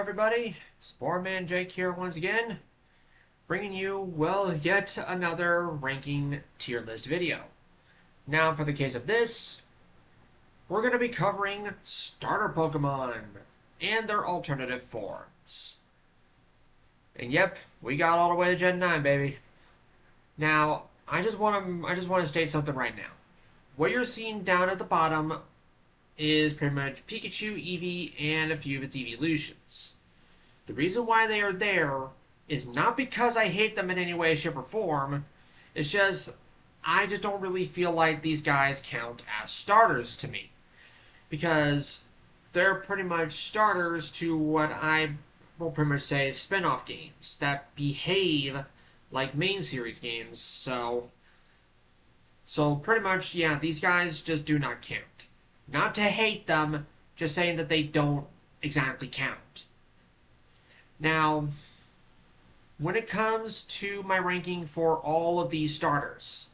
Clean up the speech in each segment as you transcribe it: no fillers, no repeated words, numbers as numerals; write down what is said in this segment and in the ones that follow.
everybody. Sportman Jake here once again, bringing you, well, yet another ranking tier list video. Now, for the case of this, we're going to be covering starter Pokemon and their alternative forms. And yep, we got all the way to Gen 9, baby. Now, I just want to state something right now. What you're seeing down at the bottom is pretty much Pikachu, Eevee, and a few of its evolutions. The reason why they are there is not because I hate them in any way, shape, or form. It's just, I just don't really feel like these guys count as starters to me. Because they're pretty much starters to what I will pretty much say is spin-off games that behave like main series games. So pretty much, yeah, these guys just do not count. Not to hate them, just saying that they don't exactly count. Now, when it comes to my ranking for all of these starters,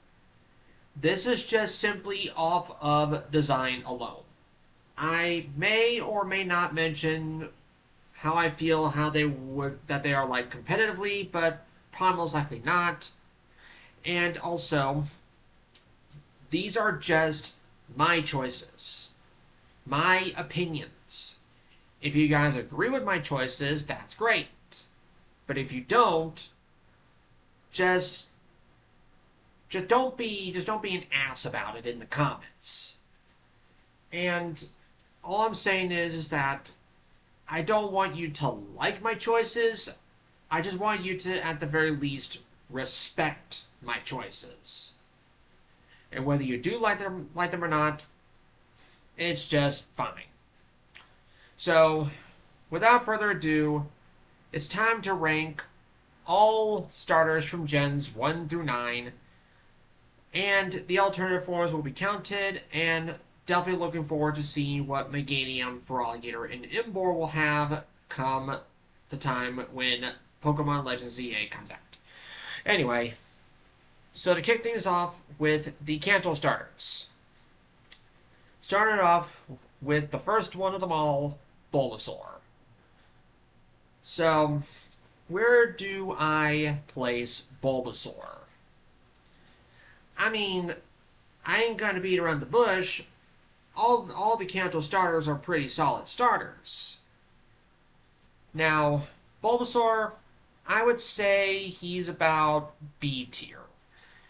this is just simply off of design alone. I may or may not mention how I feel that they are like competitively, but probably most likely not. And also, these are just my choices, my opinions. If you guys agree with my choices, that's great. But if you don't, just don't be an ass about it in the comments. And all I'm saying is that I don't want you to like my choices. I just want you to, at the very least, respect my choices. And whether you do like them or not, it's just fine. So, without further ado, it's time to rank all starters from Gens 1 through 9. And the alternative forms will be counted, and definitely looking forward to seeing what Meganium, Feraligatr, and Emboar will have come the time when Pokemon Legends ZA comes out. Anyway, so to kick things off with the Kanto starters. Started off with the first one of them all, Bulbasaur. So, where do I place Bulbasaur? I mean, I ain't gonna beat around the bush. All the Kanto starters are pretty solid starters. Now, Bulbasaur, I would say he's about B tier.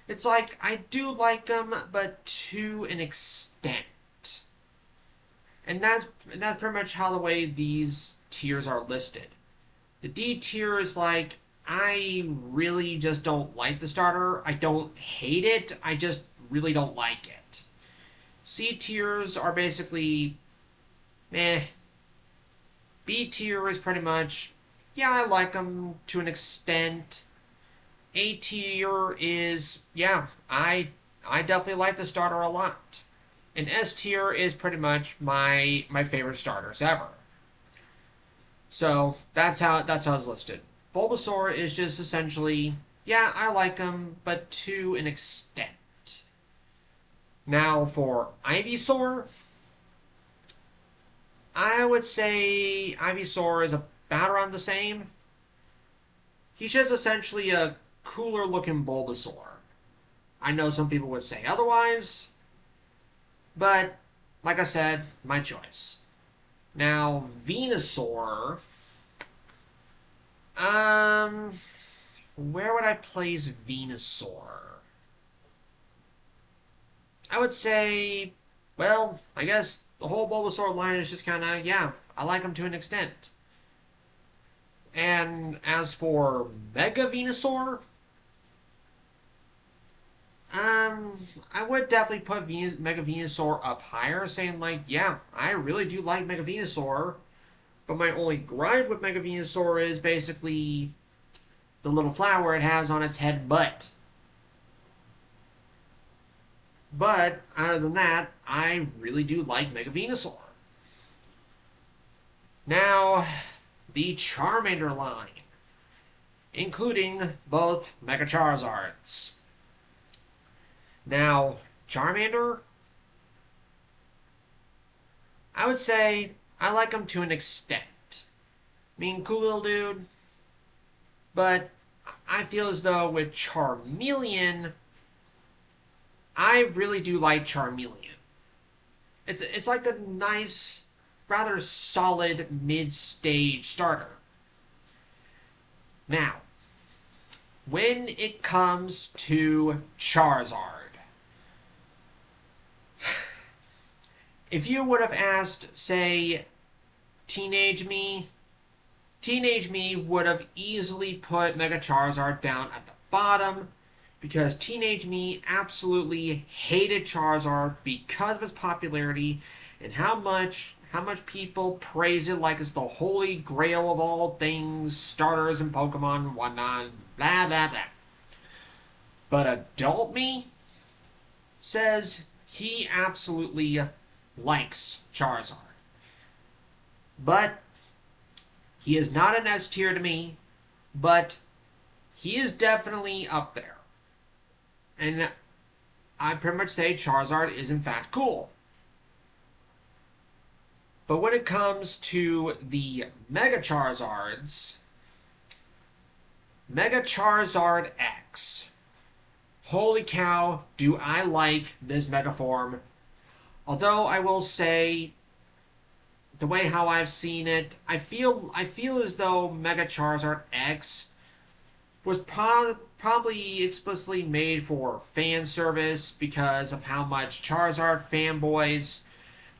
It's like, I do like him, but to an extent. And that's pretty much how the way these tiers are listed. The D tier is like, I really just don't like the starter. I don't hate it, I just really don't like it. C tiers are basically, meh. B tier is pretty much, yeah, I like them to an extent. A tier is, yeah, I definitely like the starter a lot. And S tier is pretty much my favorite starters ever. So that's how it's listed. Bulbasaur is just essentially, yeah, I like him, but to an extent. Now for Ivysaur, I would say Ivysaur is about around the same. He's just essentially a cooler looking Bulbasaur. I know some people would say otherwise, but like I said, my choice. Now, Venusaur, where would I place Venusaur? I would say, well, I guess the whole Bulbasaur line is just kind of, yeah, I like him to an extent. And as for Mega Venusaur, I would definitely put Mega Venusaur up higher, saying like, yeah, I really do like Mega Venusaur, but my only gripe with Mega Venusaur is basically the little flower it has on its head butt. But, other than that, I really do like Mega Venusaur. Now, the Charmander line, including both Mega Charizards. Now, Charmander, I would say I like him to an extent. mean, cool little dude. But I feel as though with Charmeleon, I really do like Charmeleon. It's like a nice, rather solid mid-stage starter. Now, when it comes to Charizard, if you would have asked, say, Teenage Me, Teenage Me would have easily put Mega Charizard down at the bottom because Teenage Me absolutely hated Charizard because of its popularity and how much people praise it like it's the holy grail of all things, starters and Pokemon and whatnot, blah blah blah. But Adult Me says he absolutely likes Charizard. But he is not an S tier to me, but he is definitely up there. And I pretty much say Charizard is in fact cool. But when it comes to the Mega Charizards, Mega Charizard X. Holy cow, do I like this Mega form. Although I will say, the way how I've seen it, I feel as though Mega Charizard X was probably explicitly made for fan service because of how much Charizard fanboys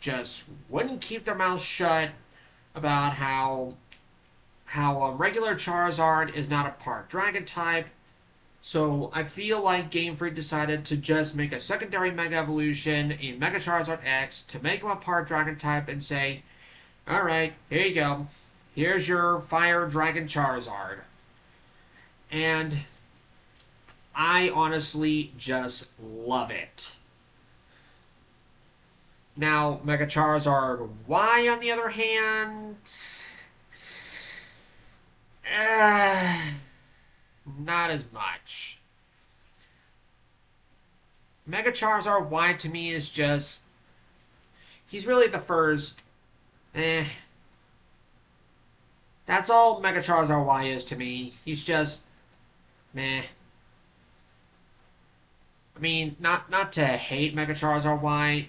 just wouldn't keep their mouths shut about how regular Charizard is not a part Dragon type. So I feel like Game Freak decided to just make a secondary Mega Evolution in Mega Charizard X to make him a part Dragon type and say, alright, here you go. Here's your Fire Dragon Charizard. And I honestly just love it. Now, Mega Charizard Y, on the other hand, not as much. Mega Charizard Y to me is just, he's really the first, That's all Mega Charizard Y is to me. He's just, meh. I mean, not to hate Mega Charizard Y,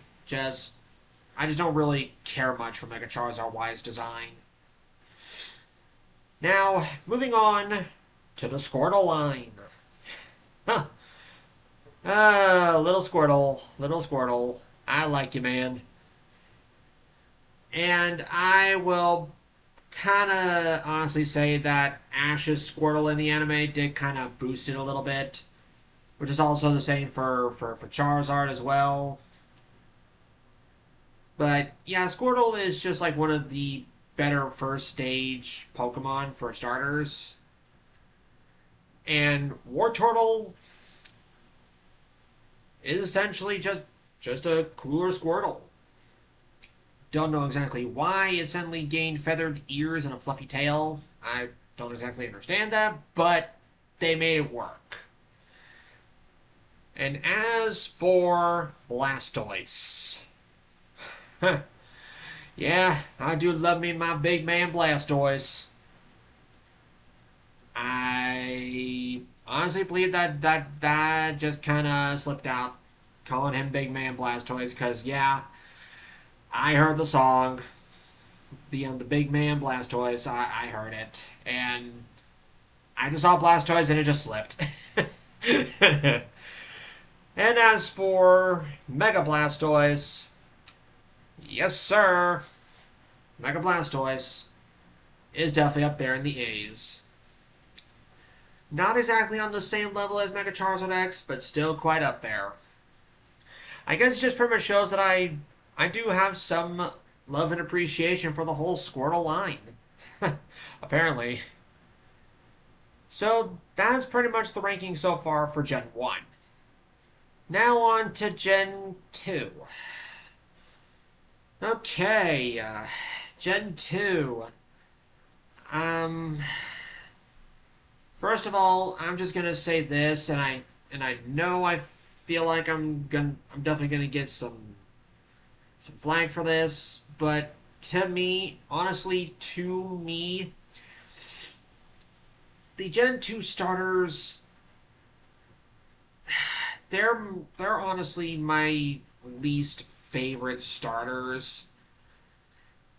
I just don't really care much for Mega Charizard Y's design. Now, moving on to the Squirtle line. Huh. Little Squirtle. I like you, man. And I will kind of honestly say that Ash's Squirtle in the anime did kind of boost it a little bit. Which is also the same for Charizard as well. But yeah, Squirtle is just like one of the better first stage Pokemon for starters. And Wartortle is essentially just a cooler Squirtle. Don't know exactly why it suddenly gained feathered ears and a fluffy tail. I don't exactly understand that, but they made it work. And as for Blastoise, yeah, I do love me my big man Blastoise. I honestly believe that just kind of slipped out, calling him big man Blastoise, because yeah, I heard the song, the big man Blastoise. I heard it, and I just saw Blastoise and it just slipped. And as for Mega Blastoise, yes sir, Mega Blastoise is definitely up there in the A's. Not exactly on the same level as Mega Charizard X, but still quite up there. I guess it just pretty much shows that I do have some love and appreciation for the whole Squirtle line. Apparently. So that's pretty much the ranking so far for Gen 1. Now on to Gen 2. Okay, Gen 2. First of all, I'm just gonna say this, and I know I feel like I'm definitely gonna get some flag for this, but to me, honestly, the Gen 2 starters, they're honestly my least favorite starters.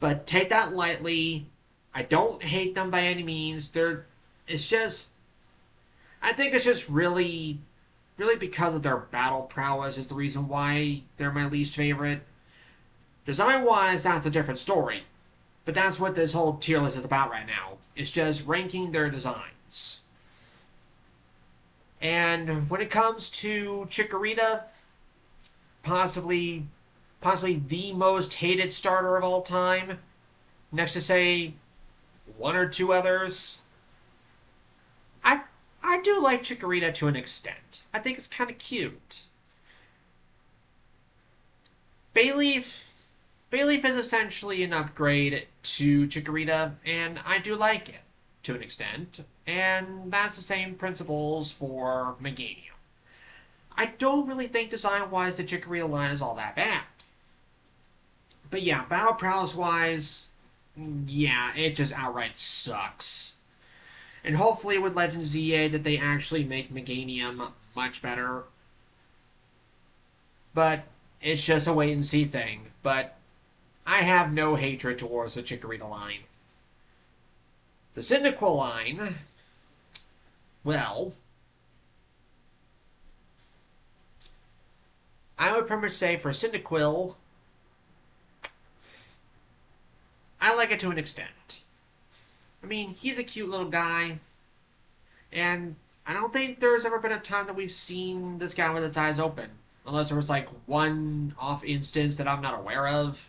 But take that lightly. I don't hate them by any means. It's just, I think it's just really because of their battle prowess is the reason why they're my least favorite. Design-wise, that's a different story. But that's what this whole tier list is about right now. It's just ranking their designs. And when it comes to Chikorita, possibly the most hated starter of all time, next to say one or two others. I do like Chikorita to an extent. I think it's kind of cute. Bayleaf Bayleaf is essentially an upgrade to Chikorita, and I do like it to an extent. And that's the same principles for Meganium. I don't really think design-wise the Chikorita line is all that bad. But yeah, battle prowess-wise, yeah, it just outright sucks. And hopefully with Legend ZA that they actually make Meganium much better. But it's just a wait-and-see thing. But I have no hatred towards the Chikorita line. The Cyndaquil line, well, I would pretty much say for Cyndaquil, I like it to an extent. I mean, he's a cute little guy, and I don't think there's ever been a time that we've seen this guy with its eyes open. Unless there was, like, one off instance that I'm not aware of.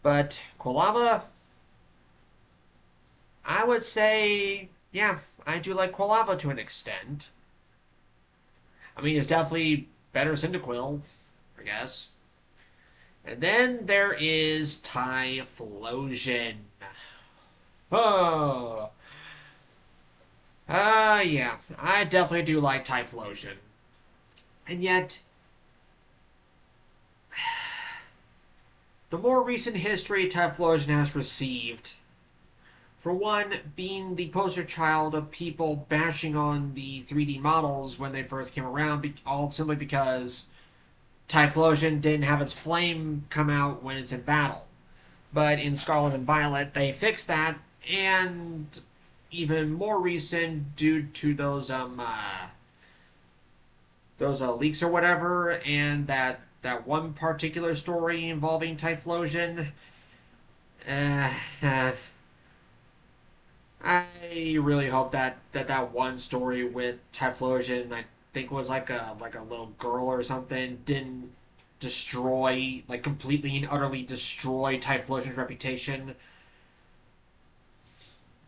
But Quilava, I would say, yeah, I do like Quilava to an extent. I mean, it's definitely better Cyndaquil, I guess. And then there is Typhlosion. Oh. Yeah, I definitely do like Typhlosion. And yet, the more recent history Typhlosion has received, for one, being the poster child of people bashing on the 3D models when they first came around, all simply because Typhlosion didn't have its flame come out when it's in battle. But in Scarlet and Violet, they fixed that, and even more recent, due to those leaks or whatever, and that one particular story involving Typhlosion. I really hope that one story with Typhlosion, I think was like a little girl or something, didn't destroy, like, completely and utterly destroy Typhlosion's reputation.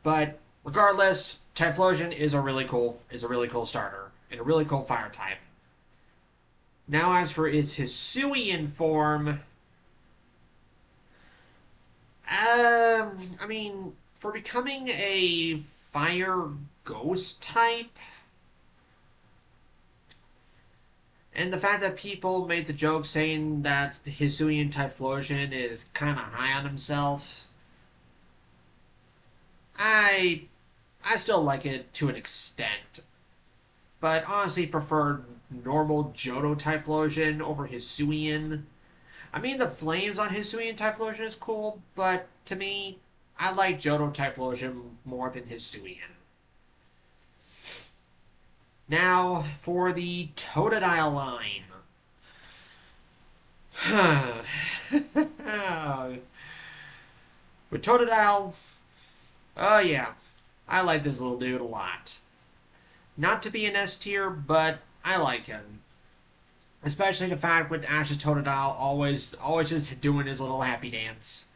But regardless, Typhlosion is a really cool starter and a really cool fire type. Now, as for its Hisuian form, I mean, for becoming a fire ghost type, and the fact that people made the joke saying that Hisuian Typhlosion is kind of high on himself, I still like it to an extent. But honestly prefer normal Johto Typhlosion over Hisuian. I mean, the flames on Hisuian Typhlosion is cool, but to me, I like Johto Typhlosion more than Hisuian. Now, for the Totodile line. With Totodile, oh yeah, I like this little dude a lot. Not to be an S tier, but I like him. Especially the fact with Ash's Totodile always just doing his little happy dance.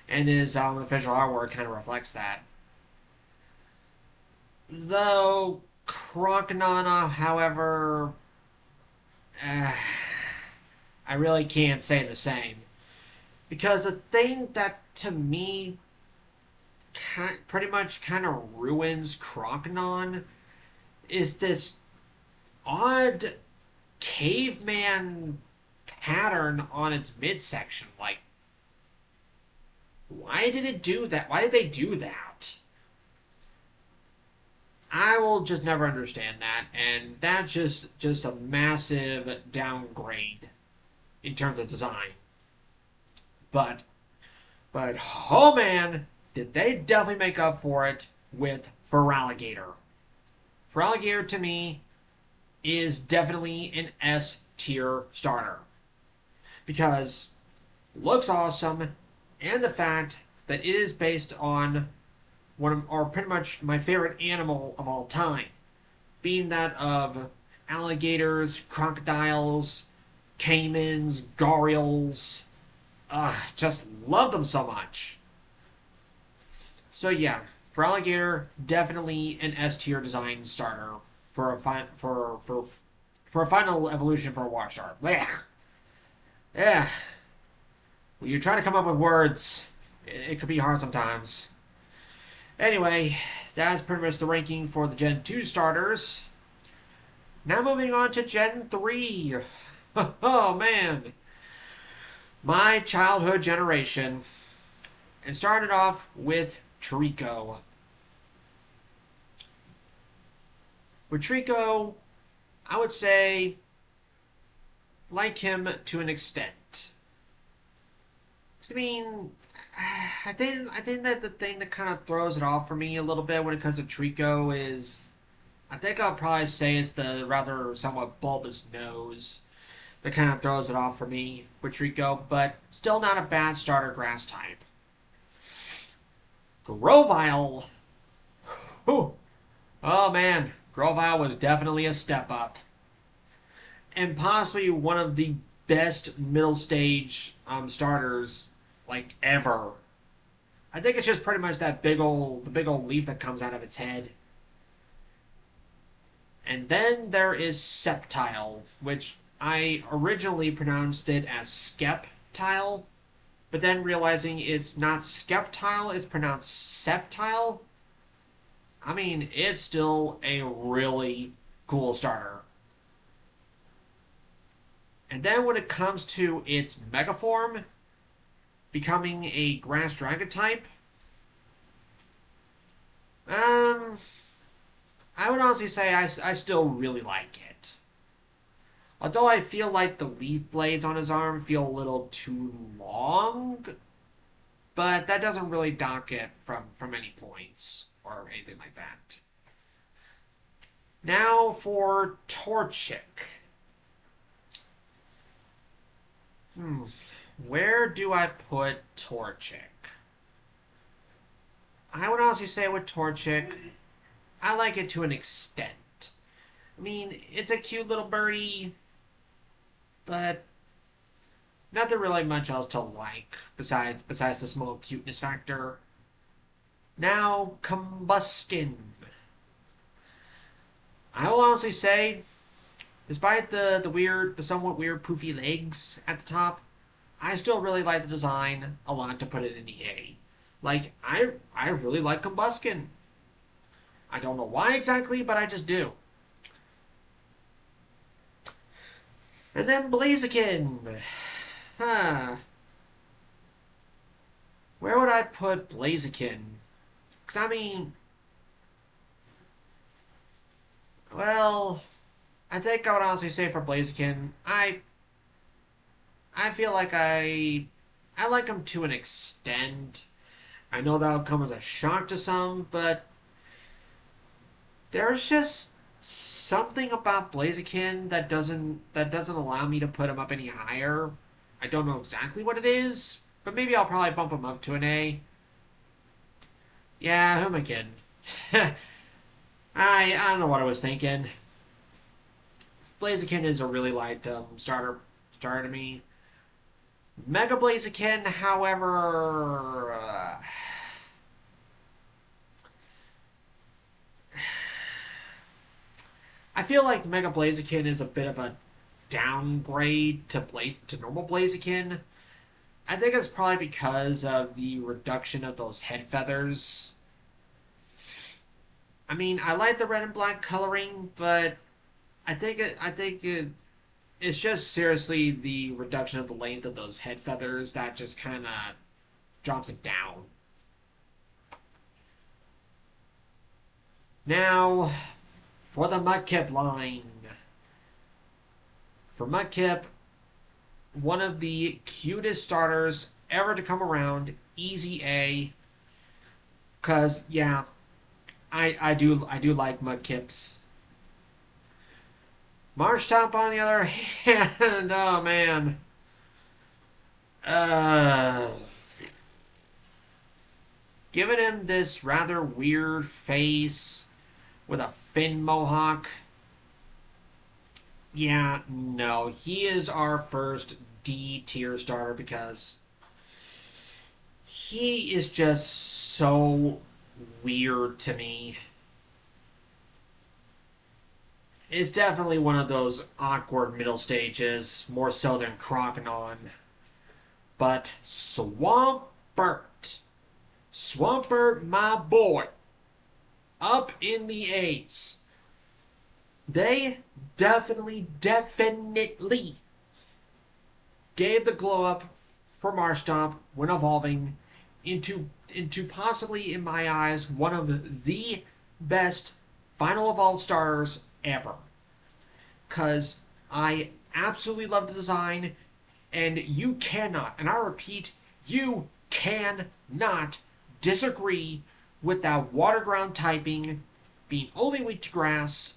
And his official artwork kind of reflects that. Though, Croconaw, however, I really can't say the same. Because the thing that, to me, pretty much kind of ruins Croconaw is this odd caveman pattern on its midsection. Like, why did it do that? Why did they do that? I will just never understand that, and that's just a massive downgrade in terms of design. But but oh man, did they definitely make up for it with Feraligatr. Feraligatr to me is definitely an S tier starter because looks awesome, and the fact that it is based on one of, or pretty much my favorite animal of all time, being that of alligators, crocodiles, caimans, gharials. Just love them so much. So yeah, Feraligatr definitely an S tier design starter for a final evolution for a water star. Blech. Yeah, when you're trying to come up with words, it could be hard sometimes. Anyway, that's pretty much the ranking for the Gen 2 starters. Now moving on to Gen 3. Oh man, my childhood generation. And started off with Treecko. With Treecko, I would say like him to an extent. I mean, I think that the thing that kind of throws it off for me a little bit when it comes to Treecko is, I think I'll probably say it's the rather somewhat bulbous nose that kind of throws it off for me with Treecko, but still not a bad starter grass type. Grovyle. Whew. Oh man, Grovyle was definitely a step up. And possibly one of the best middle stage starters like ever. I think it's just pretty much that the big old leaf that comes out of its head. And then there is Sceptile, which I originally pronounced it as Skeptile, but then realizing it's not Skeptile, it's pronounced Sceptile. I mean, it's still a really cool starter. And then when it comes to its Mega Form, becoming a Grass Dragon type, I would honestly say I still really like it. Although I feel like the leaf blades on his arm feel a little too long, but that doesn't really dock it from any points or anything like that. Now for Torchic. Where do I put Torchic? I would honestly say with Torchic, I like it to an extent. I mean, it's a cute little birdie, but nothing really much else to like besides the small cuteness factor. Now, Combuskin. I will honestly say, despite the somewhat weird poofy legs at the top, I still really like the design a lot to put it in the A. Like, I really like Combuskin. I don't know why exactly, but I just do. And then Blaziken. Huh. Where would I put Blaziken? Because, I mean, well, I think I would honestly say for Blaziken, I feel like I like him to an extent. I know that will come as a shock to some, but there's just something about Blaziken that doesn't allow me to put him up any higher. I don't know exactly what it is, but maybe I'll probably bump him up to an A. Yeah, who am I kidding? I don't know what I was thinking. Blaziken is a really light starter to me. Mega Blaziken, however, I feel like Mega Blaziken is a bit of a downgrade to normal Blaziken. I think it's probably because of the reduction of those head feathers. I mean, I like the red and black coloring, but it's just seriously the reduction of the length of those head feathers that just kind of drops it down. Now, for the Mudkip line. For Mudkip, one of the cutest starters ever to come around. Easy A. Cause yeah, I do like Mudkips. Marshtomp on the other hand, oh man. Uh Giving him this rather weird face with a fin mohawk. Yeah, no, he is our first D tier starter because he is just so weird to me. It's definitely one of those awkward middle stages, more so than Croconon. But Swampert, Swampert, my boy, up in the A's. They definitely gave the glow up for Marshtomp when evolving into possibly, in my eyes, one of the best final evolved starters ever. Because I absolutely love the design, and you cannot, and I repeat, you cannot disagree with that water ground typing being only weak to grass.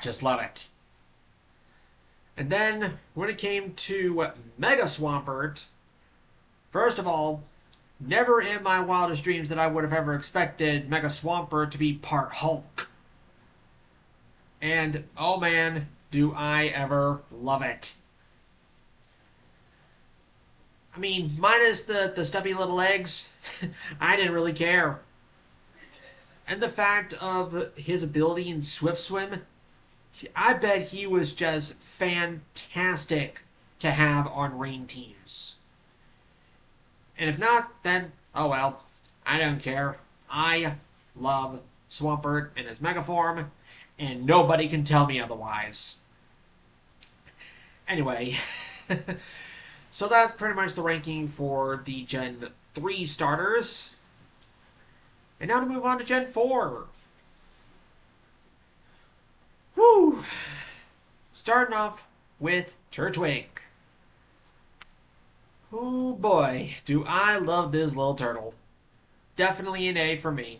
Just love it. And then, when it came to Mega Swampert, first of all, never in my wildest dreams that I would have ever expected Mega Swampert to be part Hulk. And, oh man, do I ever love it. I mean, minus the stubby little legs, I didn't really care. And the fact of his ability in Swift Swim, I bet he was just fantastic to have on rain teams. And if not, then, oh well, I don't care. I love Swampert in his Mega form, and nobody can tell me otherwise. Anyway, so that's pretty much the ranking for the Gen 3 starters. And now to move on to Gen 4. Woo! Starting off with Turtwig. Oh boy, do I love this little turtle. Definitely an A for me.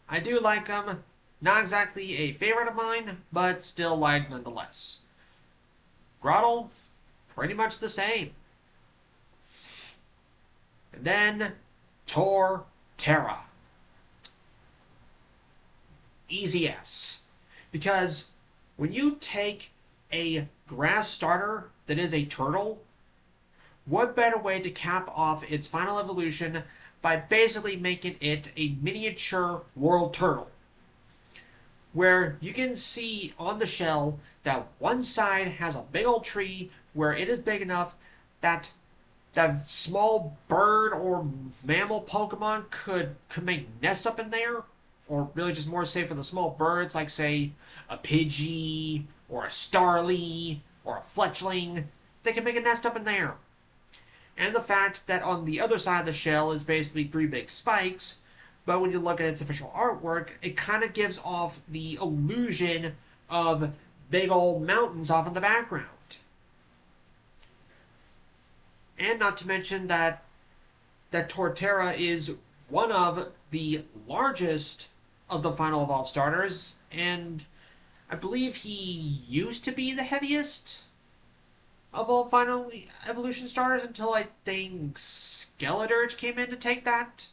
I do like him. Not exactly a favorite of mine, but still like nonetheless. Grotle, pretty much the same. And then Torterra. Easy S. Because when you take a grass starter that is a turtle, what better way to cap off its final evolution by basically making it a miniature world turtle? Where you can see on the shell that one side has a big old tree where it is big enough that that small bird or mammal Pokemon could make nests up in there, or really just more safe for the small birds, like say a Pidgey or a Starly or a Fletchling. They can make a nest up in there. And the fact that on the other side of the shell is basically three big spikes, but when you look at its official artwork, it kind of gives off the illusion of big old mountains off in the background. And not to mention that Torterra is one of the largest of the final evolved starters, and I believe he used to be the heaviest of all final evolution starters until I think Skeledirge came in to take that.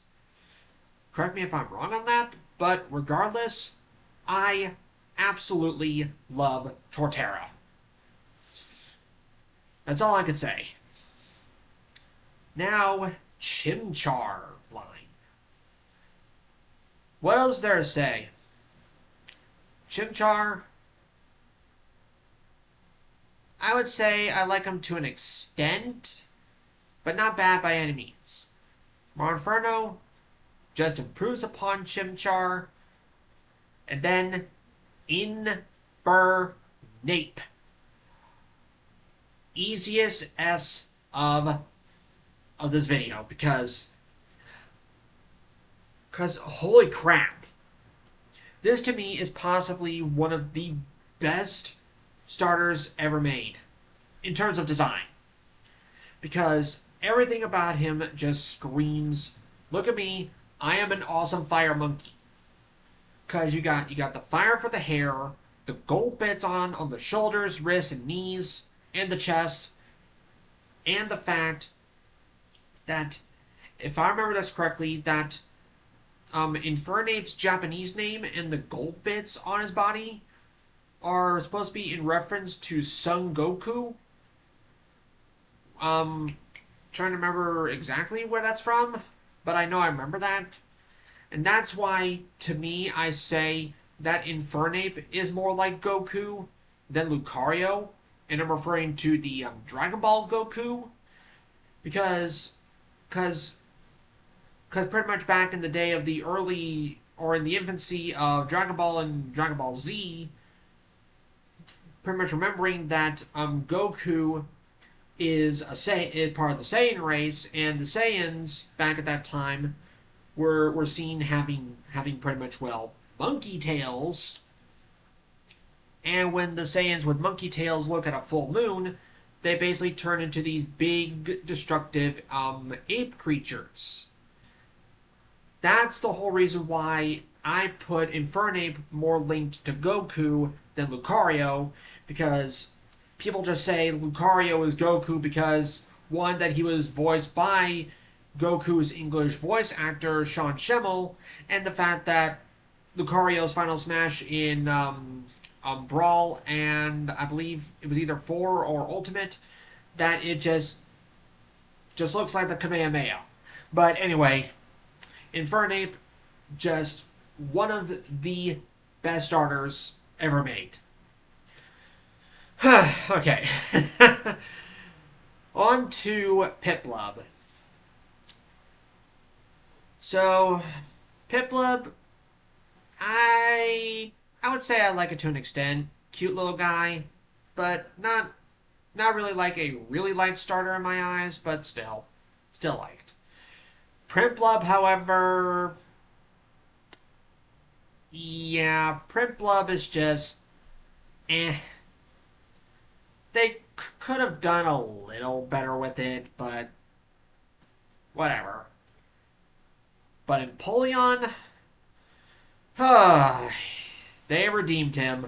Correct me if I'm wrong on that, but regardless, I absolutely love Torterra. That's all I can say. Now, Chimchar line. What else is there to say? Chimchar, I would say I like him to an extent, but not bad by any means. Monferno just improves upon Chimchar, and then Infernape. Easiest S of this video, because Because, holy crap, this to me is possibly one of the best starters ever made in terms of design. Because everything about him just screams, look at me, I am an awesome fire monkey. Because you got the fire for the hair, the gold bits on the shoulders, wrists, and knees, and the chest, and the fact that, if I remember this correctly, that Infernape's Japanese name and the gold bits on his body are supposed to be in reference to Son Goku. Trying to remember exactly where that's from, but I know I remember that. And that's why, to me, I say that Infernape is more like Goku than Lucario. And I'm referring to the Dragon Ball Goku. Because pretty much back in the day of the early, or in the infancy of Dragon Ball and Dragon Ball Z, pretty much remembering that Goku is part of the Saiyan race, and the Saiyans back at that time were seen having pretty much, well, monkey tails. And when the Saiyans with monkey tails look at a full moon, they basically turn into these big, destructive ape creatures. That's the whole reason why I put Infernape more linked to Goku than Lucario, because people just say Lucario is Goku because, one, that he was voiced by Goku's English voice actor, Sean Schemmel, and the fact that Lucario's Final Smash in Brawl, and I believe it was either 4 or Ultimate, that it just looks like the Kamehameha. But anyway, Infernape, just one of the best starters ever made. Okay. On to Piplup. So, Piplup, I would say I like it to an extent. Cute little guy, but not really like a really light starter in my eyes, but still liked. Prinplup, however, yeah, Prinplup is just eh. They could have done a little better with it, but whatever. But in Polion, they redeemed him.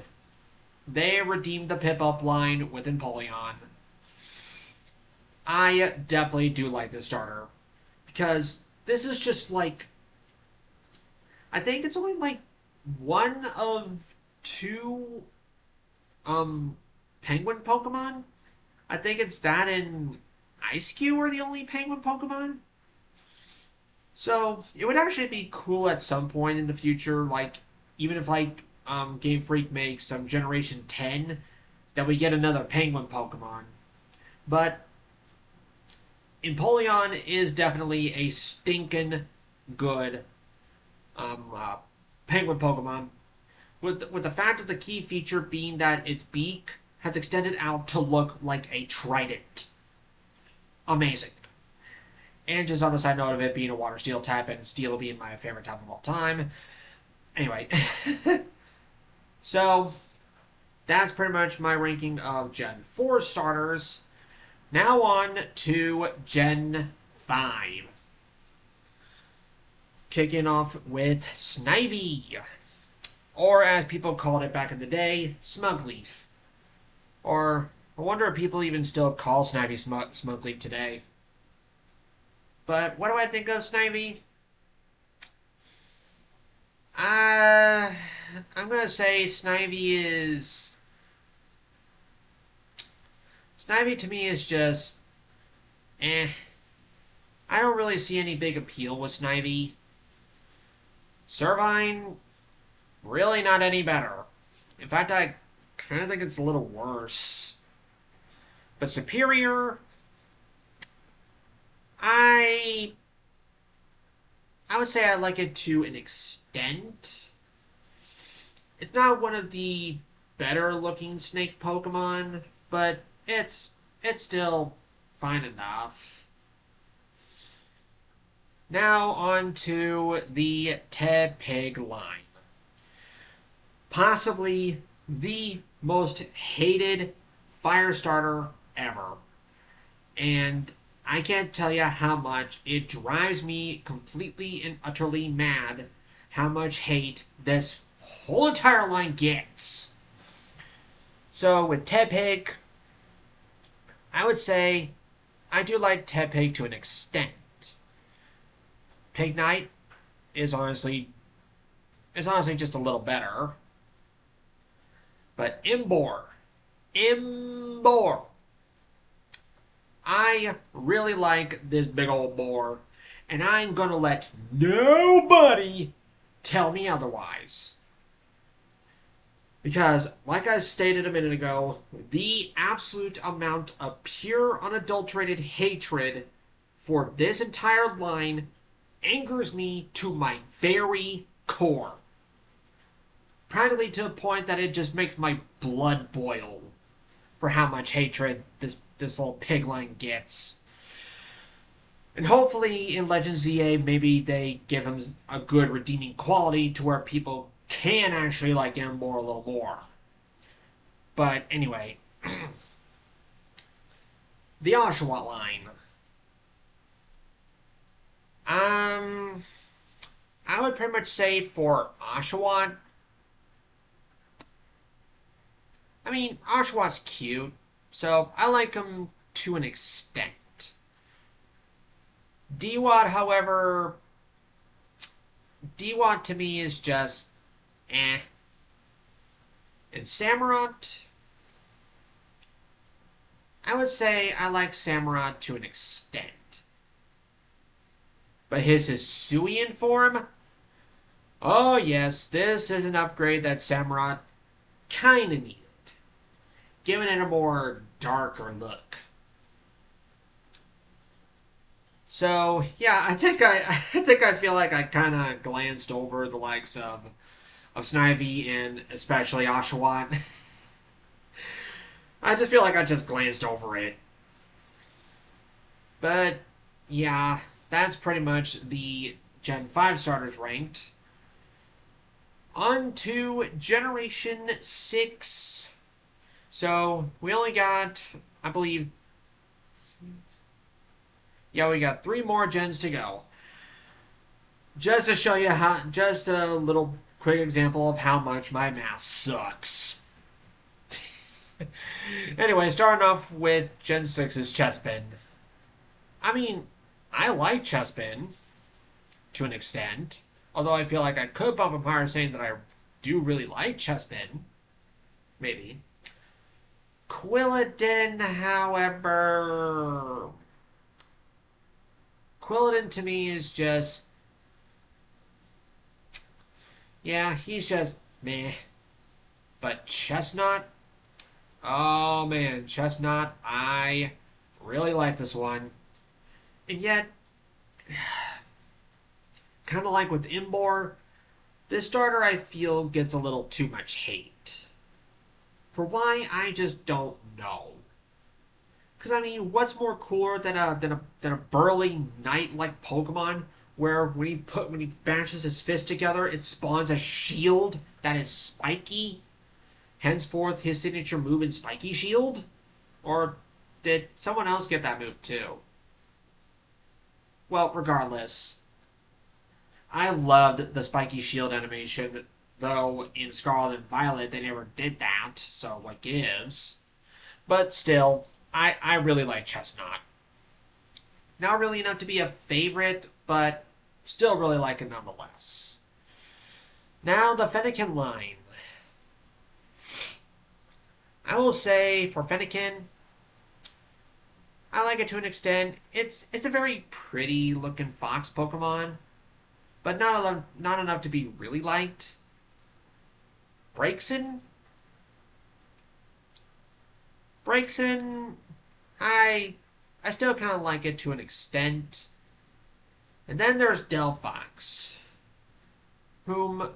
They redeemed the Pip-Up line with Empoleon. I definitely do like this starter. Because this is just like, I think it's only like one of two penguin Pokemon. I think it's that and Ice-Q are the only penguin Pokemon. So it would actually be cool at some point in the future, like even if like Game Freak makes some Generation 10, that we get another penguin Pokemon. But Empoleon is definitely a stinking good penguin Pokemon. With the fact of the key feature being that its beak has extended out to look like a trident. Amazing. And just on the side note of it being a water steel type, and steel being my favorite type of all time. Anyway. So, that's pretty much my ranking of Gen 4 starters. Now on to Gen 5. Kicking off with Snivy. Or as people called it back in the day, Smugleaf. Or, I wonder if people even still call Snivy Smugleaf today. But what do I think of Snivy? I'm gonna say Snivy to me is just eh. I don't really see any big appeal with Snivy. Servine, really not any better. In fact, I kind of think it's a little worse. But Superior, I would say I like it to an extent. It's not one of the better looking snake Pokemon, but it's still fine enough. Now on to the Tepig line. Possibly the most hated fire starter ever. And I can't tell you how much it drives me completely and utterly mad how much hate this whole entire line gets. So with Tepig, I would say I do like Tepig to an extent. Pig Knight is honestly just a little better. But Emboar, I really like this big old boar, and I'm gonna let nobody tell me otherwise. Because, like I stated a minute ago, the absolute amount of pure, unadulterated hatred for this entire line angers me to my very core. Practically to the point that it just makes my blood boil for how much hatred this little pig line gets. And hopefully in Legends ZA, maybe they give him a good redeeming quality to where people can actually like him more a little more. But anyway, the Oshawott line. I would pretty much say for Oshawott, I mean, Oshawott's cute, so I like him to an extent. Dewott, however, Dewott to me is just eh. And Samurott, I would say I like Samurott to an extent. But his Hisuian form? Oh yes, this is an upgrade that Samurott kinda needed, giving it a more darker look. So yeah, I think I feel like I kind of glanced over the likes of Snivy and especially Oshawott. I just feel like I just glanced over it. But yeah, that's pretty much the Gen 5 starters ranked. On to Generation 6. So we only got, I believe, yeah, we got 3 more gens to go. Just to show you how, just a little quick example of how much my math sucks. Anyway, starting off with Gen 6's Chespin. I mean, I like Chespin to an extent, although I feel like I could bump him higher saying that I do really like Chespin. Maybe. Quilladin, however, Quilladin to me is just, yeah, he's just meh. But Chesnaught, oh man, Chesnaught, I really like this one. And yet, kind of like with Emboar, this starter I feel gets a little too much hate. For why, I just don't know. Because, I mean, what's more cooler than a burly knight-like Pokemon where when he bashes his fist together, it spawns a shield that is spiky? Henceforth, his signature move is Spiky Shield? Or did someone else get that move too? Well, regardless, I loved the Spiky Shield animation, though in Scarlet and Violet they never did that, so what gives? But still, I really like Chesnaught. Not really enough to be a favorite, but still really like it nonetheless. Now, the Fennekin line. I will say, for Fennekin, I like it to an extent. It's a very pretty looking fox Pokemon, but not enough to be really liked. Braixen, I still kind of like it to an extent. And then there's Delphox, whom,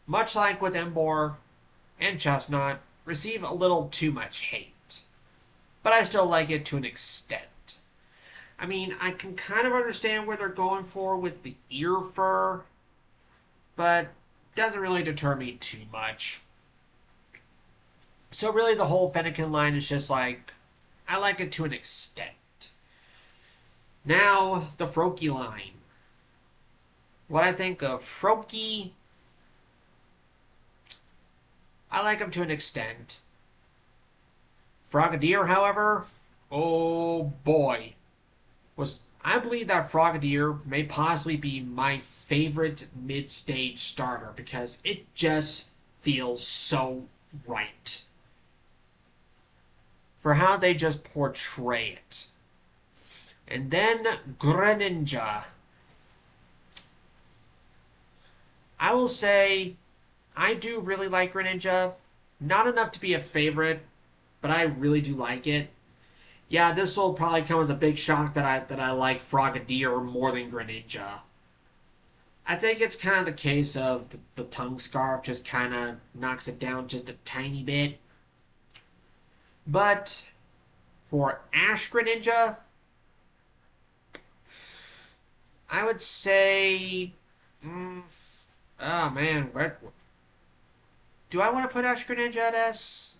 much like with Emboar and Chesnaught, receive a little too much hate. But I still like it to an extent. I mean, I can kind of understand where they're going for with the ear fur, but doesn't really deter me too much. So really the whole Fennekin line is just like, I like it to an extent. Now, the Froakie line. What I think of Froakie, I like him to an extent. Frogadier, however, oh boy. I believe that Frogadier may possibly be my favorite mid-stage starter because it just feels so right. For how they just portray it. And then Greninja. I will say, I do really like Greninja. Not enough to be a favorite, but I really do like it. Yeah, this will probably come as a big shock that I like Frogadier more than Greninja. I think it's kind of the case of the tongue scarf just kind of knocks it down just a tiny bit. But for Ash Greninja, I would say... oh man, where... Do I want to put Ash Greninja at S?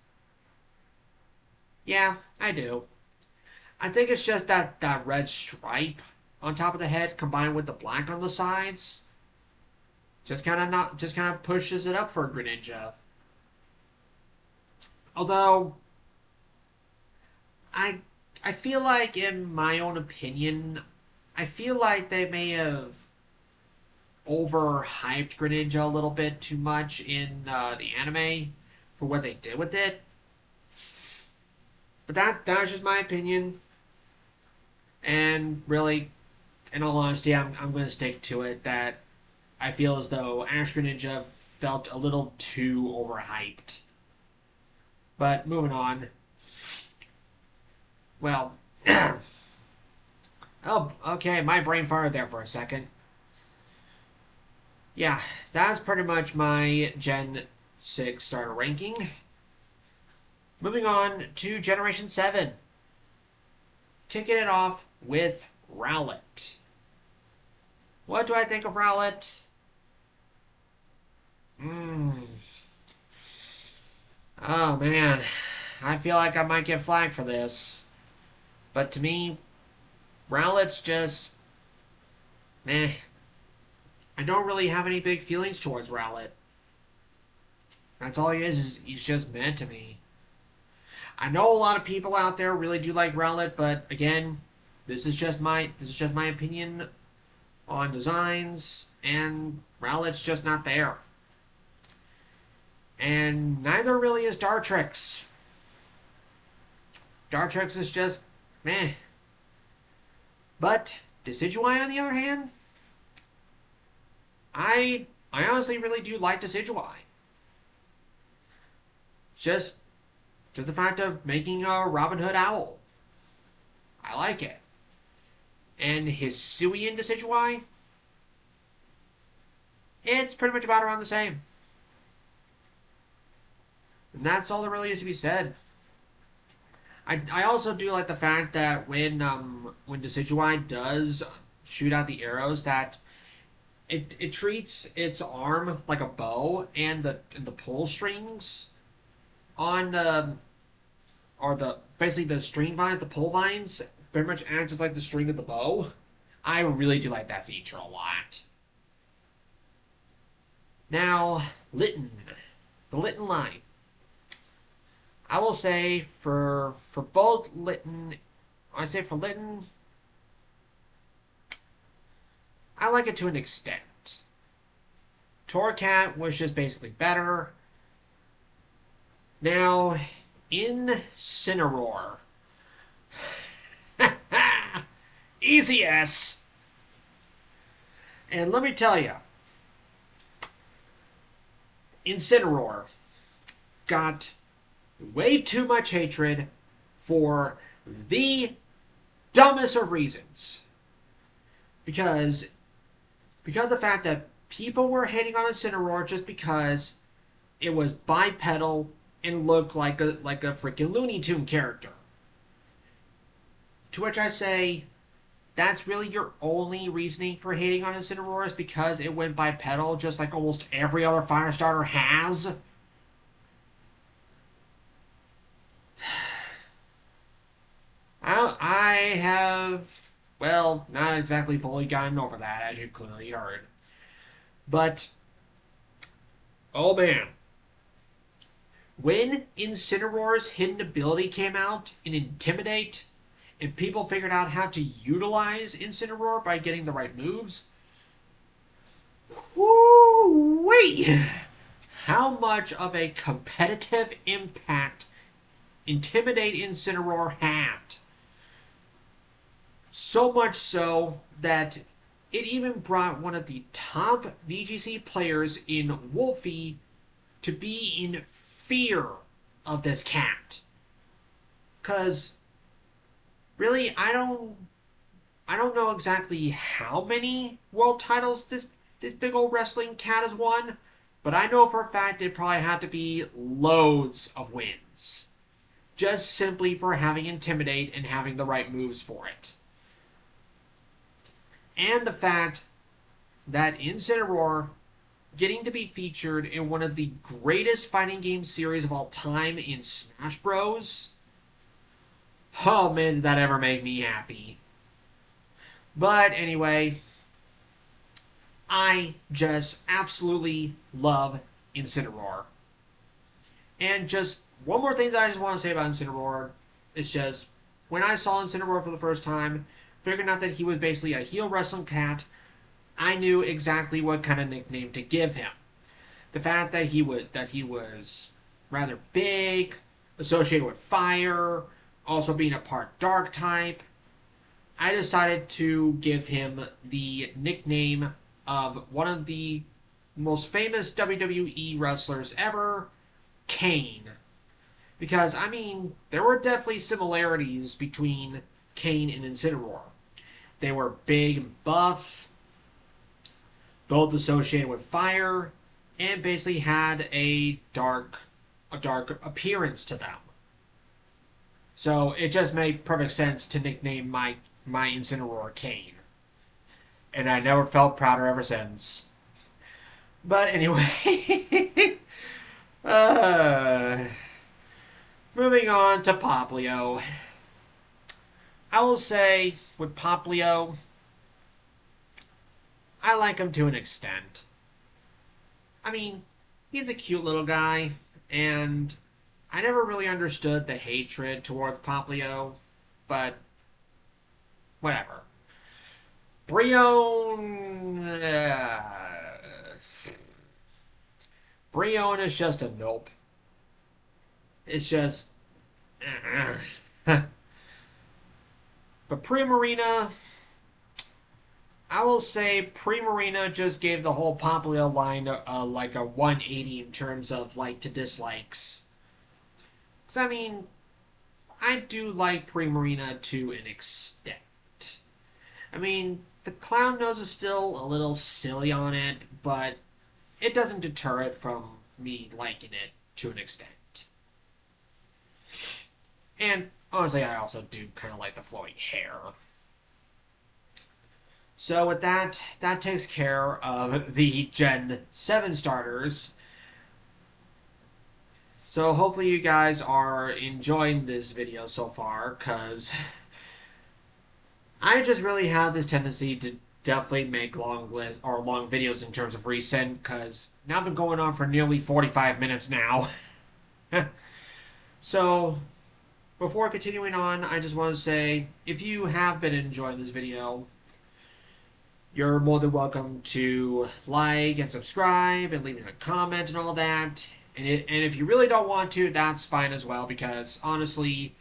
Yeah, I do. I think it's just that red stripe on top of the head combined with the black on the sides. Just kind of pushes it up for Greninja. Although I feel like, in my own opinion, I feel like they may have overhyped Greninja a little bit too much in the anime for what they did with it. But that's just my opinion. And really, in all honesty, I'm going to stick to it that I feel as though Ash Greninja felt a little too overhyped. But moving on. Well, oh, okay, my brain farted there for a second. Yeah, that's pretty much my Gen 6 starter ranking. Moving on to Generation 7. Kicking it off with Rowlet. What do I think of Rowlet? Oh man, I feel like I might get flagged for this. But to me, Rowlet's just... meh. I don't really have any big feelings towards Rowlet. That's all he is he's just meh to me. I know a lot of people out there really do like Rowlet, but again, this is just my opinion on designs, and Rowlet's just not there. And neither really is Dartrix. Dartrix is just meh. But Decidueye, on the other hand, I honestly really do like Decidueye. Just the fact of making a Robin Hood owl. I like it. And his Hisuian Decidueye, it's pretty much about around the same. And that's all there really is to be said. I also do like the fact that when Decidueye does shoot out the arrows, that it treats its arm like a bow, and the pull strings on basically the string vines, the pull vines, pretty much act just like the string of the bow. I really do like that feature a lot. Now, Litten. The Litten line. I will say for both Litten, I say for Litten, I like it to an extent. Torracat was just basically better. Now, Incineroar. Easy S. And let me tell you, Incineroar got way too much hatred for the dumbest of reasons. Because of the fact that people were hating on Incineroar just because it was bipedal and looked like a freaking Looney Tune character. To which I say, that's really your only reasoning for hating on Incineroar is because it went bipedal just like almost every other fire starter has? I have, well, not exactly fully gotten over that, as you clearly heard. But, oh man. When Incineroar's hidden ability came out in Intimidate, and people figured out how to utilize Incineroar by getting the right moves, woo-wee! How much of a competitive impact Intimidate Incineroar had. So much so that it even brought one of the top VGC players in Wolfie to be in fear of this cat. Cause really, I don't know exactly how many world titles this big old wrestling cat has won, but I know for a fact it probably had to be loads of wins. Just simply for having Intimidate and having the right moves for it. And the fact that Incineroar getting to be featured in one of the greatest fighting game series of all time in Smash Bros. Oh man, did that ever make me happy. But anyway, I just absolutely love Incineroar. And just one more thing that I just want to say about Incineroar. It's just, when I saw Incineroar for the first time, figuring out that he was basically a heel wrestling cat, I knew exactly what kind of nickname to give him. The fact that he was rather big, associated with fire, also being a part dark type, I decided to give him the nickname of one of the most famous WWE wrestlers ever, Kane. Because, I mean, there were definitely similarities between Kane and Incineroar. They were big and buff, both associated with fire, and basically had a dark appearance to them. So it just made perfect sense to nickname my Incineroar Kane. And I never felt prouder ever since. But anyway, uh, moving on to Popplio. I will say, with Popplio, I like him to an extent. I mean, he's a cute little guy, and I never really understood the hatred towards Popplio, but whatever. Brion... Brion is just a nope. It's just... but Primarina... I will say Primarina just gave the whole Popplio line like a 180 in terms of like to dislikes. Because, I mean, I do like Primarina to an extent. I mean, the clown nose is still a little silly on it, but it doesn't deter it from me liking it to an extent. And honestly, I also do kind of like the flowing hair. So with that, that takes care of the Gen 7 starters. So hopefully you guys are enjoying this video so far, because I just really have this tendency to definitely make long videos in terms of recent, because now I've been going on for nearly 45 minutes now. So before continuing on, I just want to say, if you have been enjoying this video, you're more than welcome to like and subscribe and leaving a comment and all that. And if you really don't want to, that's fine as well, because honestly,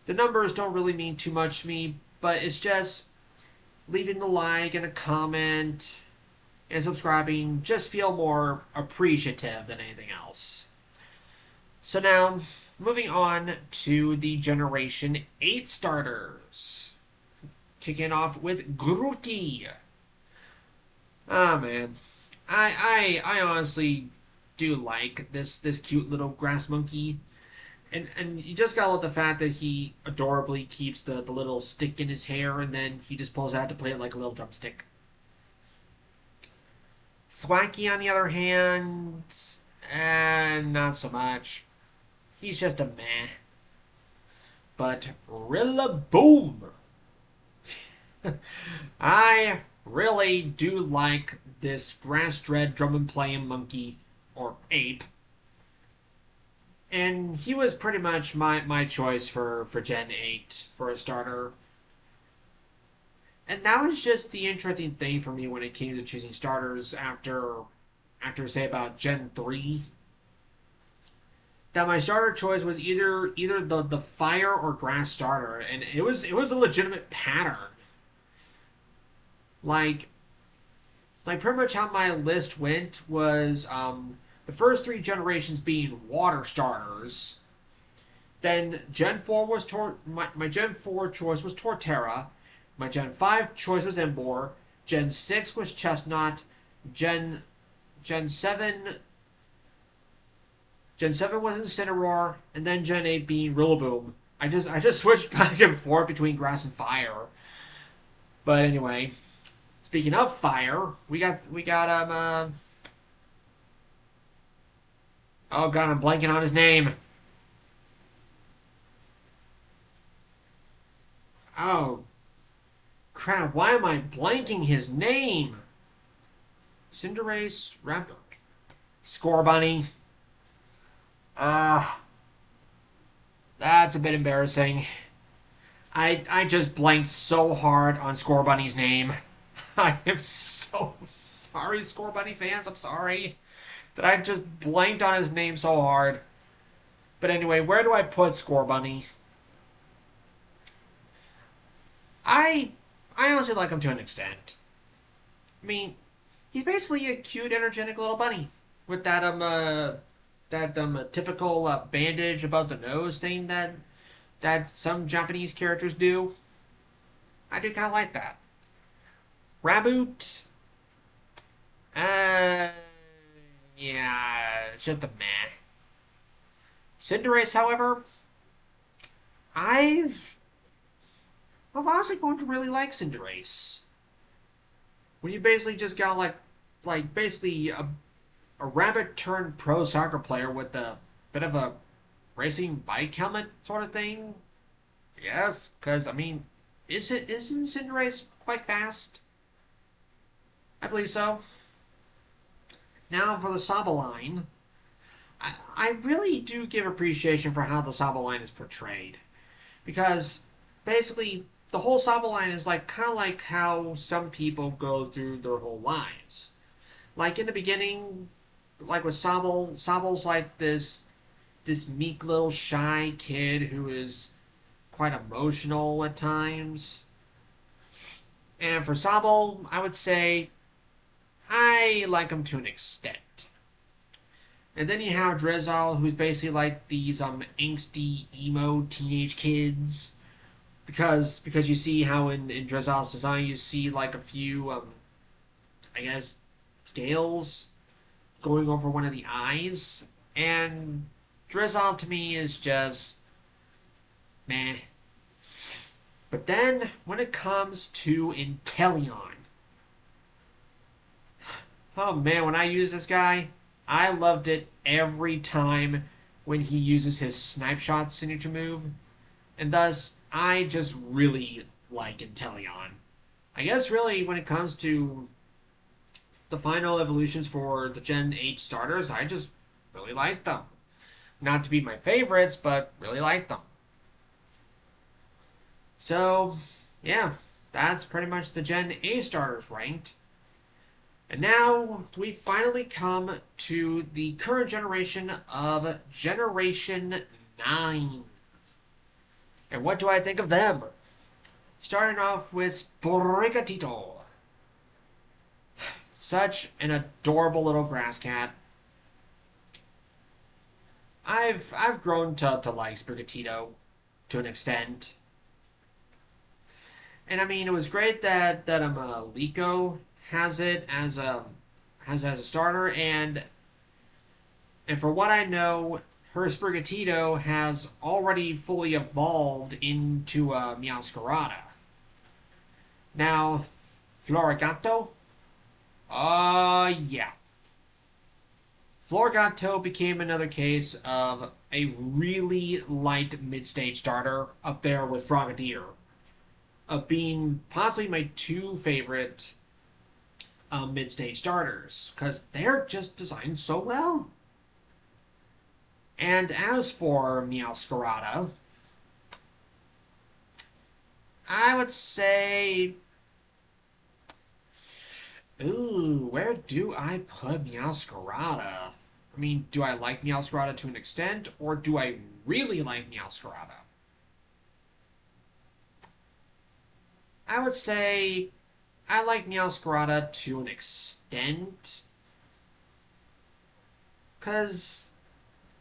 the numbers don't really mean too much to me, but it's just leaving the like and a comment and subscribing just feel more appreciative than anything else. So now, moving on to the Generation 8 starters. Kicking off with Grookey. Ah, man. I honestly do like this cute little grass monkey. And you just gotta love the fact that he adorably keeps the little stick in his hair, and then he just pulls out to play it like a little drumstick. Thwacky, on the other hand, not so much. He's just a meh. But Rillaboom! I really do like this Grass Dread drum and playing monkey, or ape. And he was pretty much my choice for Gen 8 for a starter. And that was just the interesting thing for me when it came to choosing starters after say about Gen 3. That my starter choice was either the fire or grass starter, and it was a legitimate pattern. Like pretty much how my list went was the first three generations being water starters. Then Gen 4 was my Gen 4 choice was Torterra. My Gen 5 choice was Emboar. Gen 6 was Chestnut. Gen 7 Gen 7 was Incineroar, and then Gen 8 being Rillaboom. I just switched back and forth between grass and fire. But anyway, speaking of fire, we got oh god, I'm blanking on his name. Oh crap, why am I blanking his name? Cinderace, Raptor, Scorbunny. Uh, that's a bit embarrassing. I just blanked so hard on Scorbunny's name. I am so sorry, Scorbunny fans. I'm sorry that I just blanked on his name so hard. But anyway, where do I put Scorbunny? I honestly like him to an extent. I mean, he's basically a cute, energetic little bunny with that typical bandage above the nose thing that some Japanese characters do. I do kind of like that. Raboot, uh, yeah, it's just a meh. Cinderace, however, I've honestly grown to really like Cinderace. When you basically just got like basically a rabbit turned pro soccer player with a bit of a racing bike helmet sort of thing. Yes, because I mean, isn't Cinderace quite fast? I believe so. Now for the Sabaline, I really do give appreciation for how the Sabaline is portrayed, because basically the whole Sabaline is like kind of like how some people go through their whole lives. Like in the beginning, like with Sable's like this meek little shy kid who is quite emotional at times. And for Sable, I would say I like him to an extent. And then you have Drizzle, who's basically like these angsty emo teenage kids, because you see how in Drizzle's design you see like a few I guess scales going over one of the eyes, and Drizzle to me is just meh. But then when it comes to Inteleon, oh man, when I use this guy, I loved it every time when he uses his Snipe Shot signature move, and thus I just really like Inteleon. I guess really when it comes to the final evolutions for the Gen 8 starters, I just really like them. Not to be my favorites, but really like them. So, yeah, that's pretty much the Gen 8 starters ranked. And now we finally come to the current generation of Generation 9. And what do I think of them? Starting off with Sprigatito. Such an adorable little grass cat. I've grown to like Sprigatito to an extent. And I mean, it was great that Liko has it as a starter, and for what I know, her Sprigatito has already fully evolved into a Meowscarada. Now, Florigato? Yeah. Florigato became another case of a really light mid-stage starter up there with Frogadier, of being possibly my two favorite mid-stage starters, because they're just designed so well. And as for Meowscarada, I would say... Ooh, where do I put Meowscarada? I mean, do I like Meowscarada to an extent, or do I really like Meowscarada? I would say I like Meowscarada to an extent, because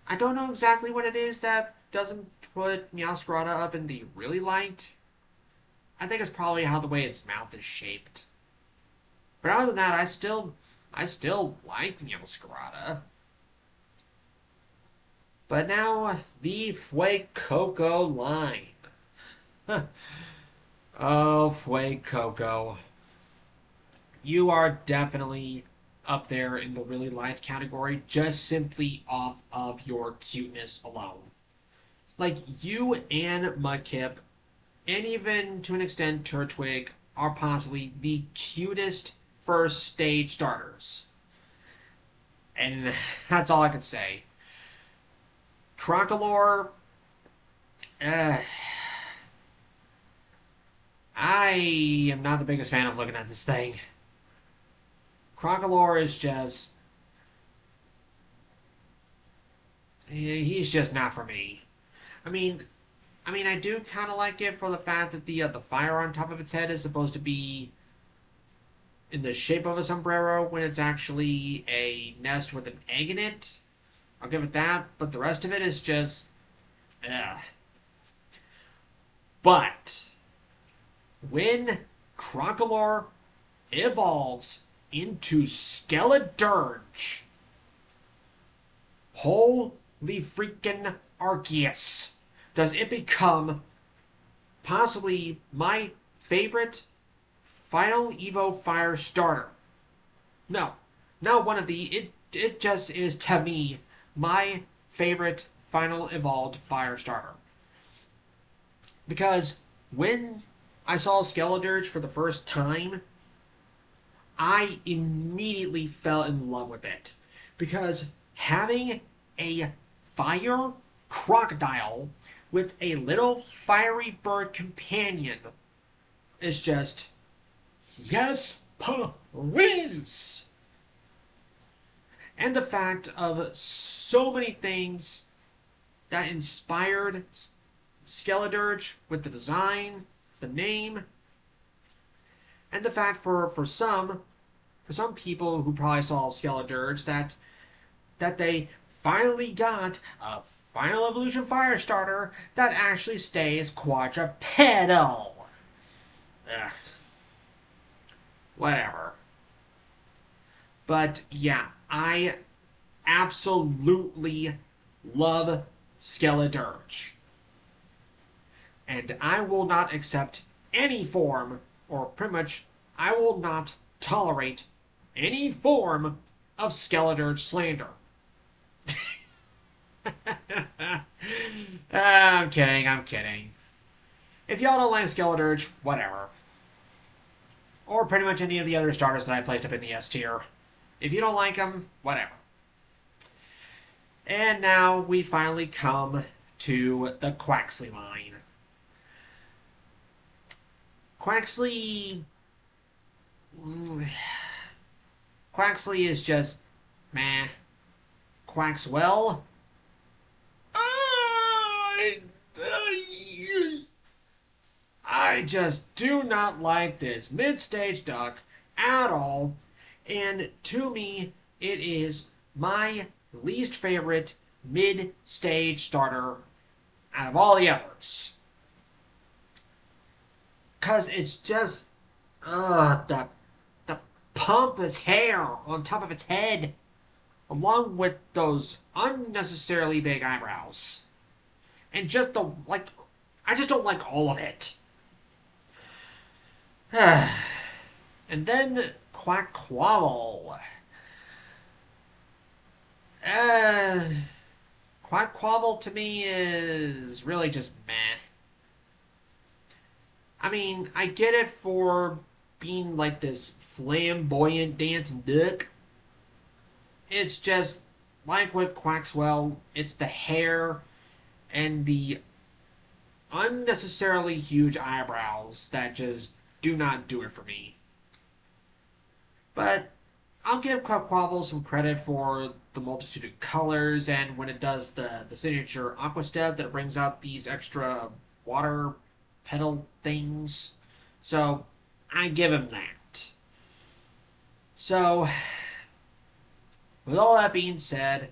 I don't know exactly what it is that doesn't put Meowscarada up in the really light. I think it's probably how the way its mouth is shaped. But other than that, I still like Meowscarada. But now, the Fuecoco line. Oh, Fuecoco. You are definitely up there in the really light category, just simply off of your cuteness alone. Like, you and Mudkip, and even to an extent Turtwig, are possibly the cutest first stage starters. And that's all I can say. Crocalor, I am not the biggest fan of looking at this thing. Crocalor is just... he's just not for me. I mean, I do kind of like it for the fact that the fire on top of its head is supposed to be in the shape of a sombrero when it's actually a nest with an egg in it. I'll give it that, but the rest of it is just... But when Crocalor evolves into Skeledirge, holy freaking Arceus, does it become possibly my favorite Final Evo Fire starter. No, not one of the... It just is, to me, my favorite Final Evolved Fire starter. Because when I saw Skeledirge for the first time, I immediately fell in love with it. Because having a fire crocodile with a little fiery bird companion is just... yes, please! And the fact of so many things that inspired Skeledirge with the design, the name, and the fact for some people who probably saw Skeledirge that they finally got a Final Evolution Firestarter that actually stays quadrupedal. Ugh. Whatever. But yeah, I absolutely love Skeledirge. And I will not accept any form, or pretty much, I will not tolerate any form of Skeledirge slander. I'm kidding. If y'all don't like Skeledirge, whatever. Or pretty much any of the other starters that I placed up in the S tier. If you don't like them, whatever. And now we finally come to the Quaxly line. Quaxly is just meh. Quaxwell? I just do not like this mid-stage duck at all, and to me, it is my least favorite mid-stage starter out of all the others. Because it's just, the pompous hair on top of its head. along with those unnecessarily big eyebrows. And just the, like, I just don't like all of it. And then Quackquavel. Uh, Quackquavel to me is really just meh. I mean, I get it for being like this flamboyant dancing duck. It's just like with Quaxwell, it's the hair and the unnecessarily huge eyebrows that just do not do it for me. But I'll give Quackquavel some credit for the multitude of colors, and when it does the signature Aqua Step, that it brings out these extra water pedal things. So I give him that. So, with all that being said,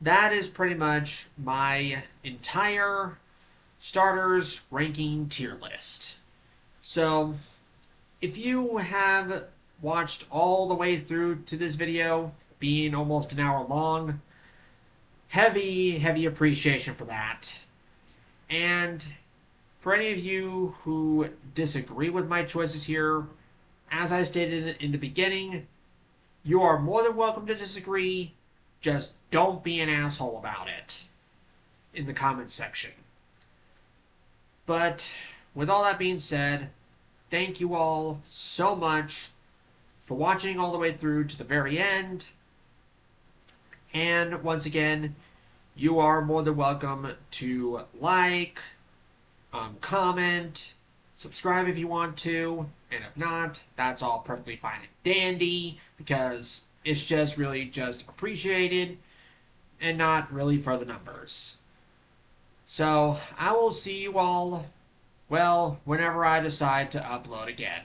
that is pretty much my entire starters ranking tier list. So, if you have watched all the way through to this video, being almost an hour long, heavy appreciation for that. And for any of you who disagree with my choices here, as I stated in the beginning, you are more than welcome to disagree. Just don't be an asshole about it in the comments section. But with all that being said, thank you all so much for watching all the way through to the very end. And once again, you are more than welcome to like, comment, subscribe if you want to, and if not, that's all perfectly fine and dandy, because it's just really just appreciated and not really for the numbers. So I will see you all, well, whenever I decide to upload again.